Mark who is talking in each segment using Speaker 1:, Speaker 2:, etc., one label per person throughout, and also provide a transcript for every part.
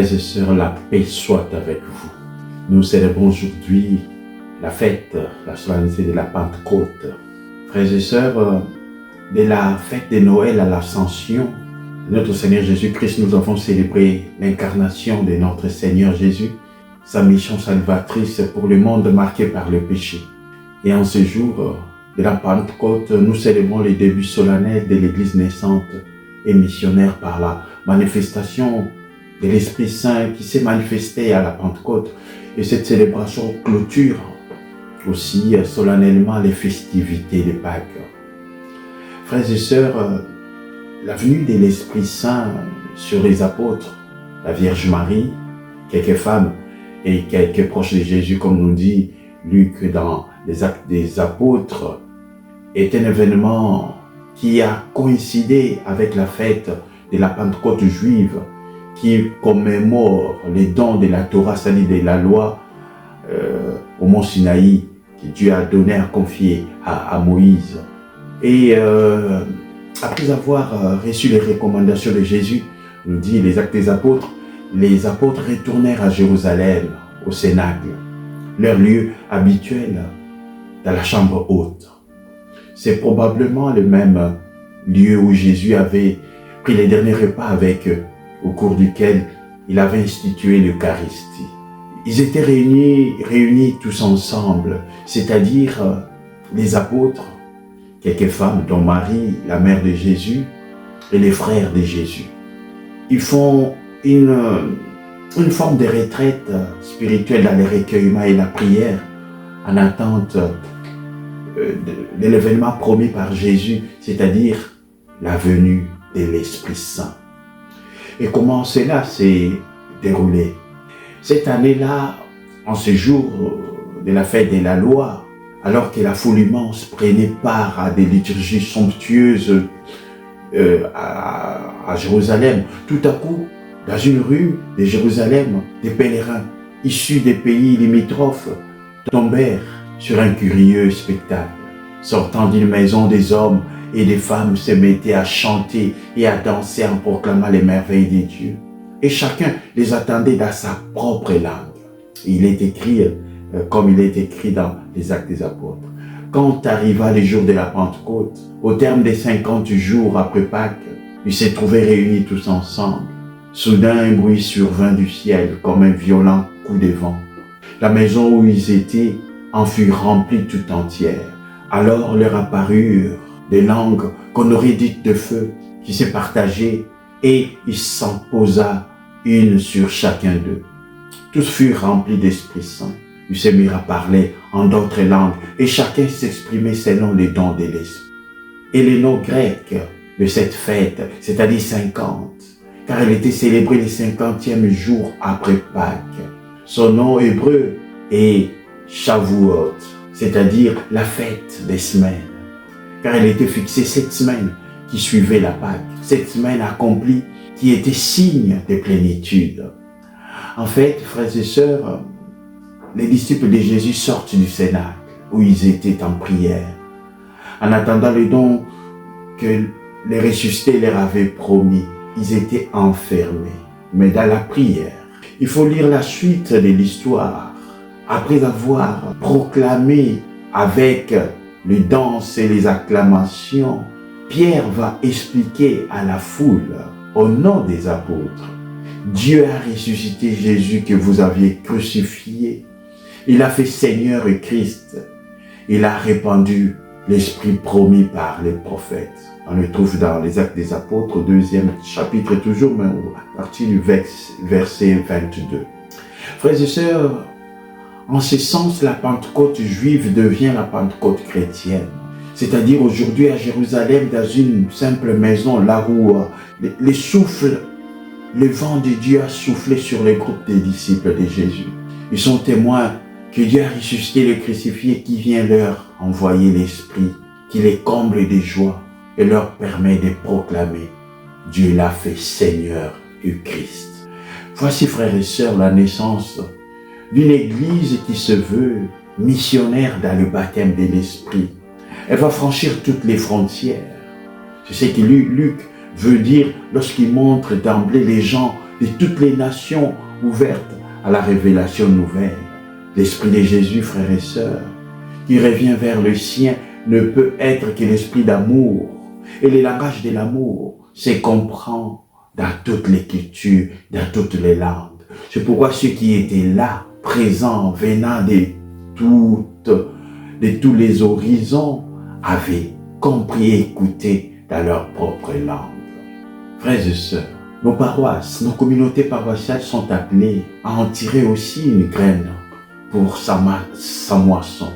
Speaker 1: Frères et sœurs, la paix soit avec vous. Nous célébrons aujourd'hui la fête, la solennité de la Pentecôte. Frères et sœurs, de la fête de Noël à l'Ascension de notre Seigneur Jésus-Christ, nous avons célébré l'incarnation de notre Seigneur Jésus, sa mission salvatrice pour le monde marqué par le péché. Et en ce jour de la Pentecôte, nous célébrons le début solennel de l'Église naissante et missionnaire par la manifestation de l'Esprit Saint qui s'est manifesté à la Pentecôte. Et cette célébration clôture aussi solennellement les festivités de Pâques. Frères et sœurs, la venue de l'Esprit Saint sur les apôtres, la Vierge Marie, quelques femmes et quelques proches de Jésus, comme nous dit Luc dans les Actes des Apôtres, est un événement qui a coïncidé avec la fête de la Pentecôte juive, qui commémore les dons de la Torah, c'est-à-dire de la loi au mont Sinaï, que Dieu a donné à confier à Moïse. Et après avoir reçu les recommandations de Jésus, nous dit les Actes des Apôtres, les apôtres retournèrent à Jérusalem, au Cénacle, leur lieu habituel, dans la chambre haute. C'est probablement le même lieu où Jésus avait pris les derniers repas avec eux, au cours duquel il avait institué l'Eucharistie. Ils étaient réunis tous ensemble, c'est-à-dire les apôtres, quelques femmes, dont Marie, la mère de Jésus, et les frères de Jésus. Ils font une forme de retraite spirituelle dans le recueillement et la prière, en attente de l'événement promis par Jésus, c'est-à-dire la venue de l'Esprit Saint. Et comment cela s'est déroulé? Cette année-là, en ce jour de la fête de la loi, alors que la foule immense prenait part à des liturgies somptueuses à Jérusalem, tout à coup, dans une rue de Jérusalem, des pèlerins issus des pays limitrophes tombèrent sur un curieux spectacle. Sortant d'une maison, des hommes et des femmes se mettaient à chanter et à danser en proclamant les merveilles de Dieu. Et chacun les attendait dans sa propre langue. Il est écrit, comme il est écrit dans les Actes des Apôtres. Quand arriva le jour de la Pentecôte, au terme des 50 jours après Pâques, ils se trouvaient réunis tous ensemble. Soudain, un bruit survint du ciel comme un violent coup de vent. La maison où ils étaient en fut remplie tout entière. Alors leur apparurent des langues qu'on aurait dites de feu, qui se partageaient, et il s'en posa une sur chacun d'eux. Tous furent remplis d'Esprit Saint. Ils se mirent à parler en d'autres langues, et chacun s'exprimait selon les dons de l'Esprit. Et les noms grecs de cette fête, c'est-à-dire 50, car elle était célébrée le 50e jour après Pâques. Son nom hébreu est Shavuot, c'est-à-dire la fête des semaines, car elle était fixée 7 semaines qui suivaient la Pâque, 7 semaines accomplies qui étaient signe de plénitude. En fait, frères et sœurs, les disciples de Jésus sortent du Cénacle où ils étaient en prière, en attendant le don que les ressuscités leur avaient promis. Ils étaient enfermés, mais dans la prière. Il faut lire la suite de l'histoire. Après avoir proclamé avec les danses et les acclamations, Pierre va expliquer à la foule, au nom des apôtres, Dieu a ressuscité Jésus que vous aviez crucifié. Il a fait Seigneur et Christ. Il a répandu l'Esprit promis par les prophètes. On le trouve dans les Actes des Apôtres, au 2e chapitre, toujours, mais à partir du verset 22. Frères et sœurs, en ce sens, la Pentecôte juive devient la Pentecôte chrétienne. C'est-à-dire aujourd'hui à Jérusalem, dans une simple maison, là où le vent de Dieu a soufflé sur les groupes des disciples de Jésus. Ils sont témoins que Dieu a ressuscité le crucifié qui vient leur envoyer l'Esprit, qui les comble de joie et leur permet de proclamer Dieu l'a fait Seigneur et Christ. Voici, frères et sœurs, la naissance d'une église qui se veut missionnaire dans le baptême de l'Esprit. Elle va franchir toutes les frontières. C'est ce que Luc veut dire lorsqu'il montre d'emblée les gens de toutes les nations ouvertes à la révélation nouvelle. L'esprit de Jésus, frères et sœurs, qui revient vers le sien, ne peut être que l'esprit d'amour. Et le langage de l'amour se comprend dans toute l'écriture, dans toutes les langues. C'est pourquoi ceux qui étaient là, présents, venant de tous les horizons, avaient compris et écouté dans leur propre langue. Frères et sœurs, nos paroisses, nos communautés paroissiales sont appelées à en tirer aussi une graine pour sa moisson.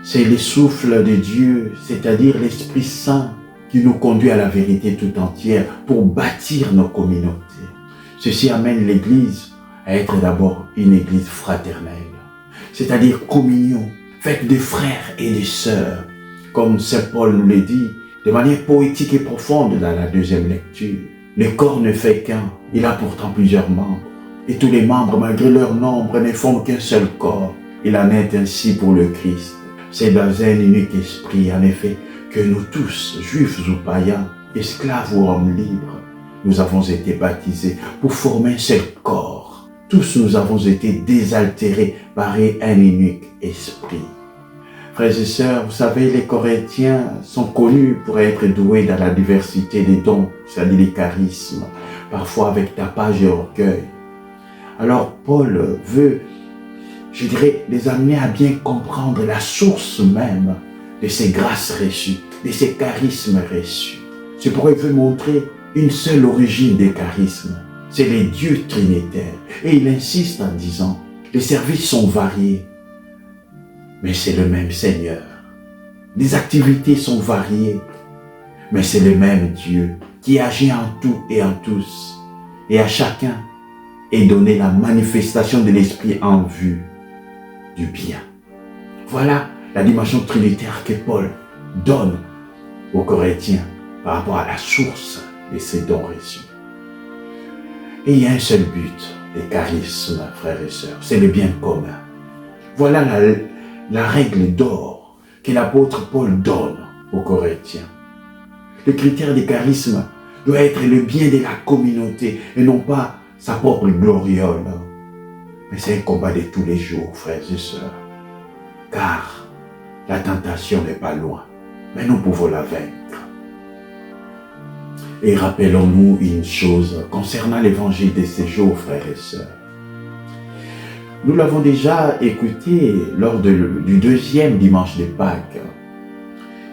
Speaker 1: C'est le souffle de Dieu, c'est-à-dire l'Esprit Saint, qui nous conduit à la vérité tout entière pour bâtir nos communautés. Ceci amène l'Église à être d'abord une Église fraternelle, c'est-à-dire communion, faite de frères et de sœurs, comme Saint Paul nous le dit, de manière poétique et profonde dans la deuxième lecture. Le corps ne fait qu'un, il a pourtant plusieurs membres, et tous les membres, malgré leur nombre, ne forment qu'un seul corps. Il en est ainsi pour le Christ. C'est dans un unique esprit, en effet, que nous tous, juifs ou païens, esclaves ou hommes libres, nous avons été baptisés pour former un seul corps. Tous nous avons été désaltérés par un unique esprit. Frères et sœurs, vous savez, les Corinthiens sont connus pour être doués dans la diversité des dons, c'est-à-dire les charismes, parfois avec tapage et orgueil. Alors Paul veut, je dirais, les amener à bien comprendre la source même de ces grâces reçues, de ces charismes reçus. C'est pourquoi il veut montrer une seule origine des charismes. C'est les dieux trinitaires. Et il insiste en disant, les services sont variés, mais c'est le même Seigneur. Les activités sont variées, mais c'est le même Dieu qui agit en tout et en tous. Et à chacun est donnée la manifestation de l'Esprit en vue du bien. Voilà la dimension trinitaire que Paul donne aux Corinthiens par rapport à la source de ces dons reçus. Et il y a un seul but des charismes, frères et sœurs, c'est le bien commun. Voilà la règle d'or que l'apôtre Paul donne aux Corinthiens. Le critère des charismes doit être le bien de la communauté et non pas sa propre gloriole. Mais c'est un combat de tous les jours, frères et sœurs. Car la tentation n'est pas loin, mais nous pouvons la vaincre. Et rappelons-nous une chose concernant l'évangile de ces jours, frères et sœurs. Nous l'avons déjà écouté lors du deuxième dimanche de Pâques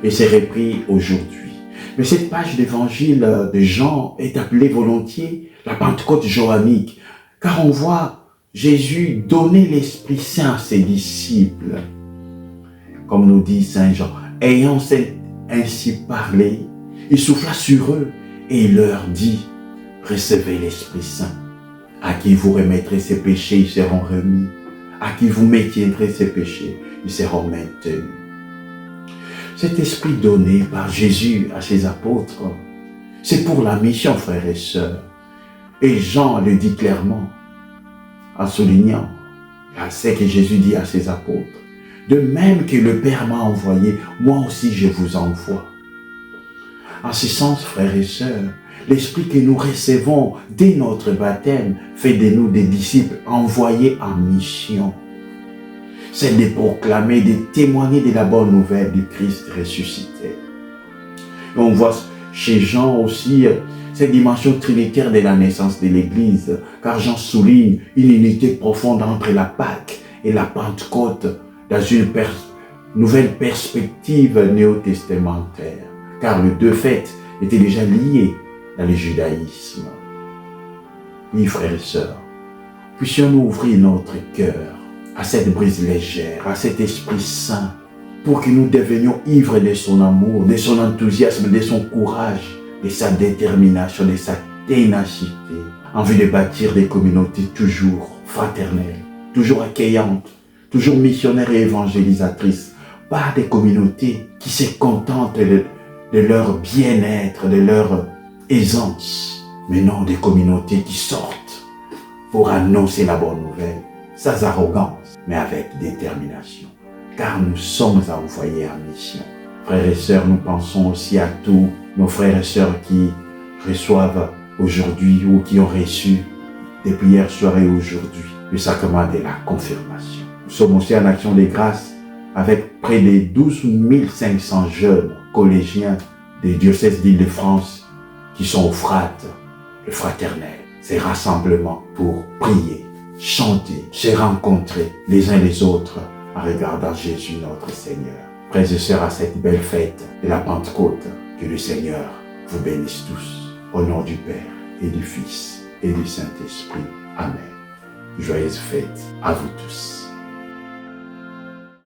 Speaker 1: et c'est repris aujourd'hui. Mais cette page d'évangile de Jean est appelée volontiers la Pentecôte joannique, car on voit Jésus donner l'Esprit Saint à ses disciples. Comme nous dit Saint Jean, ayant ainsi parlé, il souffla sur eux et il leur dit, recevez l'Esprit Saint. À qui vous remettrez ses péchés, ils seront remis. À qui vous maintiendrez ses péchés, ils seront maintenus. Cet esprit donné par Jésus à ses apôtres, c'est pour la mission, frères et sœurs. Et Jean le dit clairement, en soulignant ce que Jésus dit à ses apôtres. De même que le Père m'a envoyé, moi aussi je vous envoie. En ce sens, frères et sœurs, l'esprit que nous recevons dès notre baptême fait de nous des disciples envoyés en mission. C'est de proclamer, de témoigner de la bonne nouvelle du Christ ressuscité. Et on voit chez Jean aussi cette dimension trinitaire de la naissance de l'Église, car Jean souligne une unité profonde entre la Pâque et la Pentecôte dans une nouvelle perspective néo-testamentaire, car les deux fêtes étaient déjà liées dans le judaïsme. Oui, frères et sœurs, puissions-nous ouvrir notre cœur à cette brise légère, à cet Esprit Saint, pour que nous devenions ivres de son amour, de son enthousiasme, de son courage, de sa détermination, de sa ténacité, en vue de bâtir des communautés toujours fraternelles, toujours accueillantes, toujours missionnaires et évangélisatrices, pas des communautés qui se contentent de leur bien-être, de leur aisance, mais non des communautés qui sortent pour annoncer la bonne nouvelle, sans arrogance, mais avec détermination, car nous sommes envoyés en mission. Frères et sœurs, nous pensons aussi à tous nos frères et sœurs qui reçoivent aujourd'hui ou qui ont reçu des prières soirées aujourd'hui, le sacrement de la confirmation. Nous sommes aussi en action de grâce avec près de 12 500 jeunes collégiens des diocèses d'Île-de-France qui sont au FRAT, le fraternel. Ces rassemblements pour prier, chanter, se rencontrer les uns les autres en regardant Jésus notre Seigneur. Frères et sœurs, à cette belle fête de la Pentecôte, que le Seigneur vous bénisse tous. Au nom du Père et du Fils et du Saint-Esprit. Amen. Joyeuse fête à vous tous.